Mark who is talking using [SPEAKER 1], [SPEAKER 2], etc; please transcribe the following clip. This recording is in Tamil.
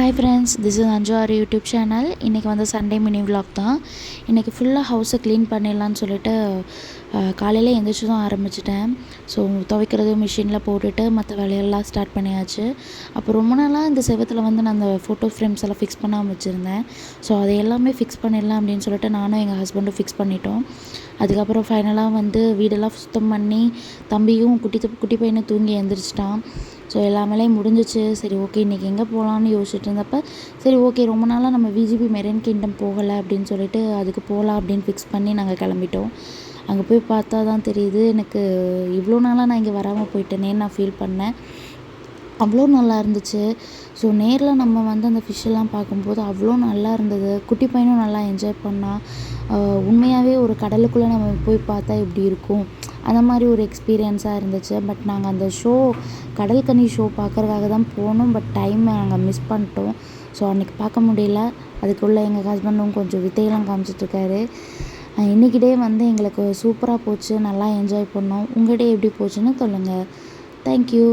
[SPEAKER 1] ஹாய் ஃப்ரெண்ட்ஸ், திஸ் இஸ் அஞ்சு ஆறு யூடியூப் சேனல். இன்றைக்கி வந்து சண்டே மினி விலாக் தான். இன்றைக்கி ஃபுல்லாக ஹவுஸை க்ளீன் பண்ணிடலான்னு சொல்லிட்டு காலையில் எழுந்திரிச்சு தான் ஆரம்பிச்சிட்டேன். ஸோ துவைக்கிறது மிஷினில் போட்டுட்டு மற்ற வேலையெல்லாம் ஸ்டார்ட் பண்ணியாச்சு. அப்போ ரொம்ப நாளாக இந்த செவத்தில் வந்து நான் அந்த ஃபோட்டோ ஃப்ரேம்ஸ் எல்லாம் ஃபிக்ஸ் பண்ணாமல் வச்சுருந்தேன். ஸோ அதை எல்லாமே ஃபிக்ஸ் பண்ணிடலாம் அப்படின்னு சொல்லிட்டு நானும் எங்கள் ஹஸ்பண்டும் ஃபிக்ஸ் பண்ணிட்டோம். அதுக்கப்புறம் ஃபைனலாக வந்து வீடெல்லாம் சுத்தம் பண்ணி தம்பியும் குட்டி பையனை தூங்கி எழுந்திரிச்சிட்டான். ஸோ எல்லாமே முடிஞ்சிச்சு. சரி ஓகே, இன்றைக்கி எங்கே போகலான்னு யோசிச்சுட்டு இருந்தப்போ சரி ஓகே, ரொம்ப நாளாக நம்ம விஜிபி மெரைன் கிங்டம் போகலை அப்படின்னு சொல்லிட்டு அதுக்கு போகலாம் அப்படின்னு ஃபிக்ஸ் பண்ணி நாங்கள் கிளம்பிட்டோம். அங்கே போய் பார்த்தா தான் தெரியுது, எனக்கு இவ்வளோ நாளாக நான் இங்கே வராமல் போயிட்டேனேன்னு நான் ஃபீல் பண்ணேன். அவ்வளோ நல்லா இருந்துச்சு. ஸோ நேரில் நம்ம வந்து அந்த ஃபிஷ்ஷெல்லாம் பார்க்கும்போது அவ்வளோ நல்லா இருந்தது. குட்டி பையனும் நல்லா என்ஜாய் பண்ணான். உண்மையாகவே ஒரு கடலுக்குள்ளே நம்ம போய் பார்த்தா எப்படி இருக்கும், அந்த மாதிரி ஒரு எக்ஸ்பீரியன்ஸாக இருந்துச்சு. பட் நாங்கள் அந்த கடல் கன்னி ஷோ பார்க்குறதுக்காக தான் போனோம். பட் டைமை நாங்கள் மிஸ் பண்ணிட்டோம். ஸோ அன்றைக்கி பார்க்க முடியல. அதுக்குள்ளே எங்கள் ஹஸ்பண்டும் கொஞ்சம் வித்தையெல்லாம் காமிச்சிட்ருக்காரு. இன்றைக்கி டே வந்து எங்களுக்கு சூப்பராக போச்சு. நல்லா என்ஜாய் பண்ணோம். உங்கள் டே எப்படி போச்சுன்னு சொல்லுங்கள். தேங்க்யூ.